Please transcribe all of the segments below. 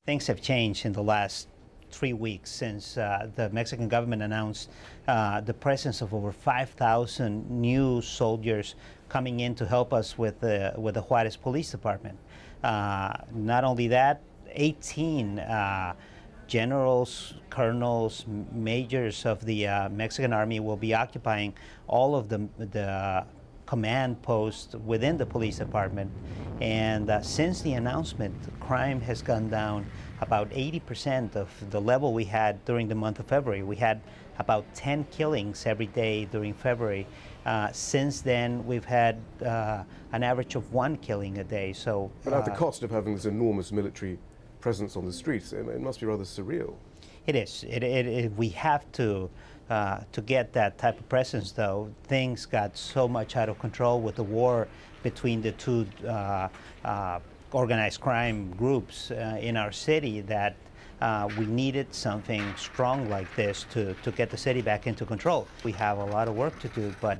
things have changed in the last 3 weeks since the Mexican government announced the presence of over 5,000 new soldiers coming in to help us with the Juarez Police Department. Not only that, 18 generals, colonels, majors of the Mexican Army will be occupying all of the command posts within the police department. And since the announcement, crime has gone down about 80% of the level we had during the month of February. We had about 10 killings every day during February. Since then, we've had an average of 1 killing a day. So, but at the cost of having this enormous military presence on the streets, it must be rather surreal. It is. We have to get that type of presence, though. Things got so much out of control with the war between the two organized crime groups in our city that we needed something strong like this to get the city back into control. We have a lot of work to do, but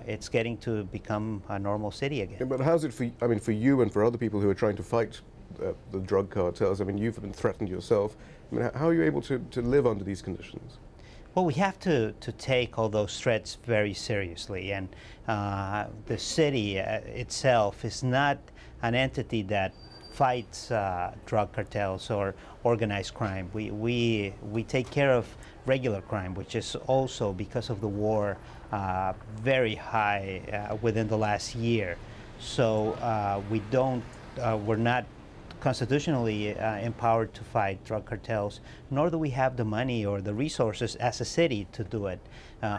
it's getting to become a normal city again. Yeah, but how's it for you and for other people who are trying to fight the drug cartels? I mean, you've been threatened yourself. I mean, how are you able to live under these conditions? Well, we have to take all those threats very seriously, and the city itself is not an entity that fights drug cartels or organized crime. We take care of regular crime, which is also, because of the war, very high within the last year. So we're not constitutionally empowered to fight drug cartels, nor do we have the money or the resources as a city to do it.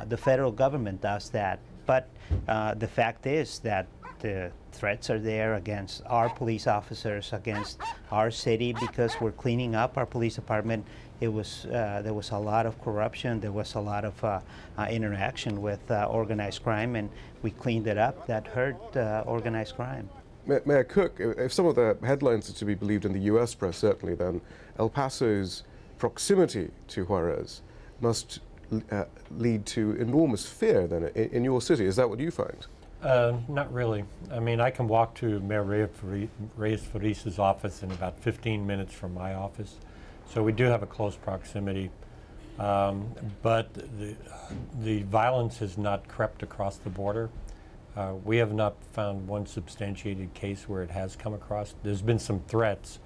The federal government does that, but the fact is that the threats are there against our police officers, against our city, because we're cleaning up our police department. There was a lot of corruption, there was a lot of interaction with organized crime, and we cleaned it up. That hurt organized crime. Mayor Cook, if some of the headlines are to be believed in the US press, certainly, then El Paso's proximity to Juarez must lead to enormous fear then in your city. Is that what you find? Not really. I mean, I can walk to Mayor Reyes Farisa's office in about 15 minutes from my office. So we do have a close proximity. But the violence has not crept across the border. We have not found one substantiated case where it has come across. There's been some threats,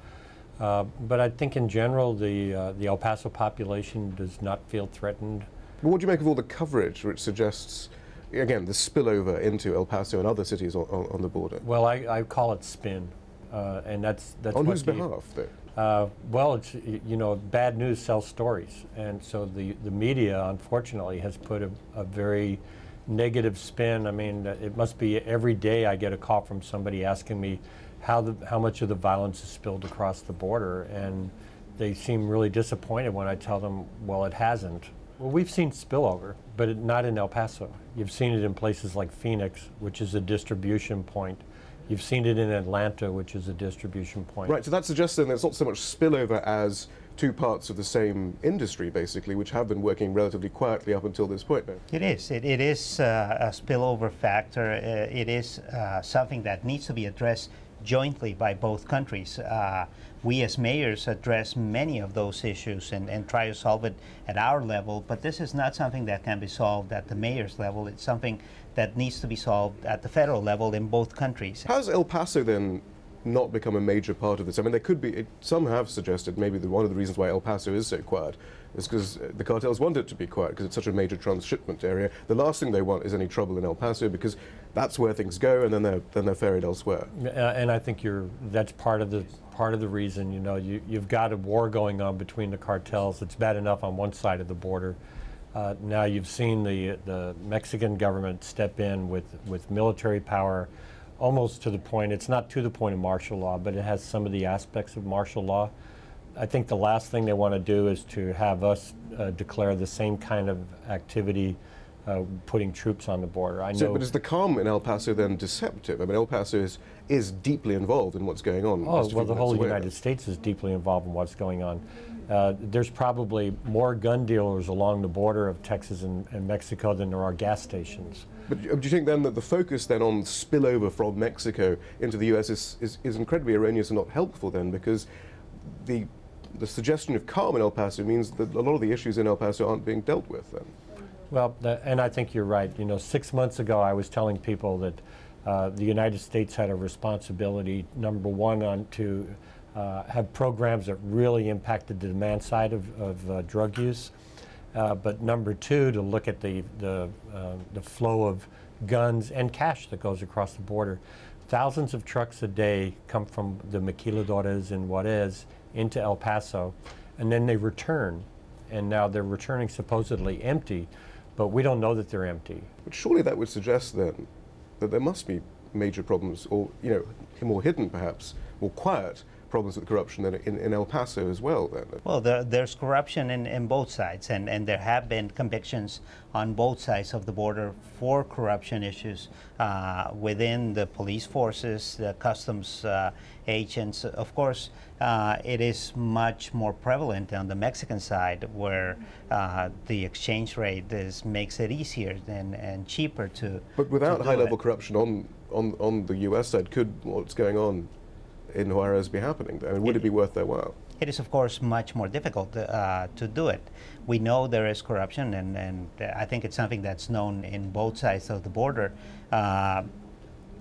but I think in general the El Paso population does not feel threatened. But what do you make of all the coverage which suggests, again, the spillover into El Paso and other cities on the border? Well, I call it spin, and that's on whose behalf, though? Well, it's, you know, bad news sells stories, and so the media, unfortunately, has put a very negative spin. I mean, it must be every day I get a call from somebody asking me how much of the violence is spilled across the border, and they seem really disappointed when I tell them, well, it hasn't. Well, we've seen spillover, but not in El Paso. You've seen it in places like Phoenix, which is a distribution point. You've seen it in Atlanta, which is a distribution point. Right, so that suggests then it's not so much spillover as two parts of the same industry, basically, which have been working relatively quietly up until this point now. It is. It is a spillover factor. It is something that needs to be addressed jointly by both countries. We as mayors address many of those issues and try to solve it at our level, but this is not something that can be solved at the mayor's level. It's something that needs to be solved at the federal level in both countries. How's El Paso then not become a major part of this? I mean, there could be, some have suggested maybe one of the reasons why El Paso is so quiet is because the cartels want it to be quiet because it's such a major transshipment area. The last thing they want is any trouble in El Paso because that's where things go, and then they're ferried elsewhere. And I think that's part of the reason. You know, you've got a war going on between the cartels. It's bad enough on one side of the border. Now you've seen the Mexican government step in with military power, almost to the point, it's not to the point of martial law, but it has some of the aspects of martial law. I think the last thing they want to do is to have us declare the same kind of activity, putting troops on the border. I know. But is the calm in El Paso then deceptive? I mean, El Paso is deeply involved in what's going on. Oh, well, the whole United States is deeply involved in what's going on. There's probably more gun dealers along the border of Texas and Mexico than there are gas stations. But do you think then that the focus then on spillover from Mexico into the US is incredibly erroneous and not helpful then? Because the suggestion of calm in El Paso means that a lot of the issues in El Paso aren't being dealt with then. Well, and I think you're right. You know, 6 months ago I was telling people that the United States had a responsibility, number one, to have programs that really impacted the demand side of drug use, but number two, to look at the flow of guns and cash that goes across the border. Thousands of trucks a day come from the maquiladoras in Juarez into El Paso, and then they return, and now they're returning supposedly empty, but we don't know that they're empty. But surely that would suggest then that there must be major problems, or more hidden perhaps, more quiet problems with corruption than in El Paso as well then. Well, there's corruption in both sides, and there have been convictions on both sides of the border for corruption issues within the police forces, the customs agents. Of course, it is much more prevalent on the Mexican side, where the exchange rate makes it easier and cheaper to. But without high-level corruption on the U.S. side, could what's going on in Juarez be happening? I mean, would it be worth their while? It is, of course, much more difficult to do it. We know there is corruption, and I think it's something that's known in both sides of the border.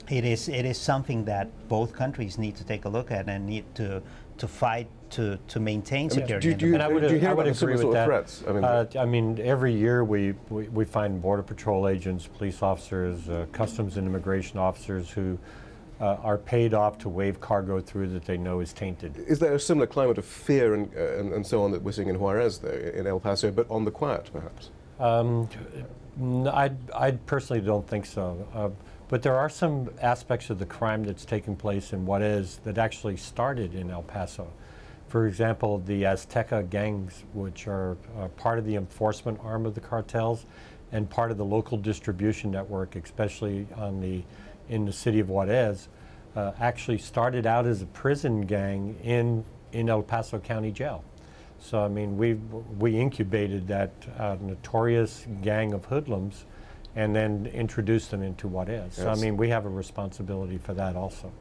It is something that both countries need to take a look at and need to fight to maintain security. Do you hear about similar sort of threats? I mean, every year we find Border Patrol agents, police officers, Customs and Immigration officers who are paid off to wave cargo through that they know is tainted. Is there a similar climate of fear and so on that we're seeing in Juarez, though, in El Paso, but on the quiet, perhaps? I personally don't think so. But there are some aspects of the crime that's taken place in Juarez that actually started in El Paso. For example, the Azteca gangs, which are part of the enforcement arm of the cartels and part of the local distribution network, especially in the city of Juarez, actually started out as a prison gang in El Paso County Jail. So I mean, we incubated that notorious gang of hoodlums and then introduced them into Juarez. Yes. So I mean, we have a responsibility for that also.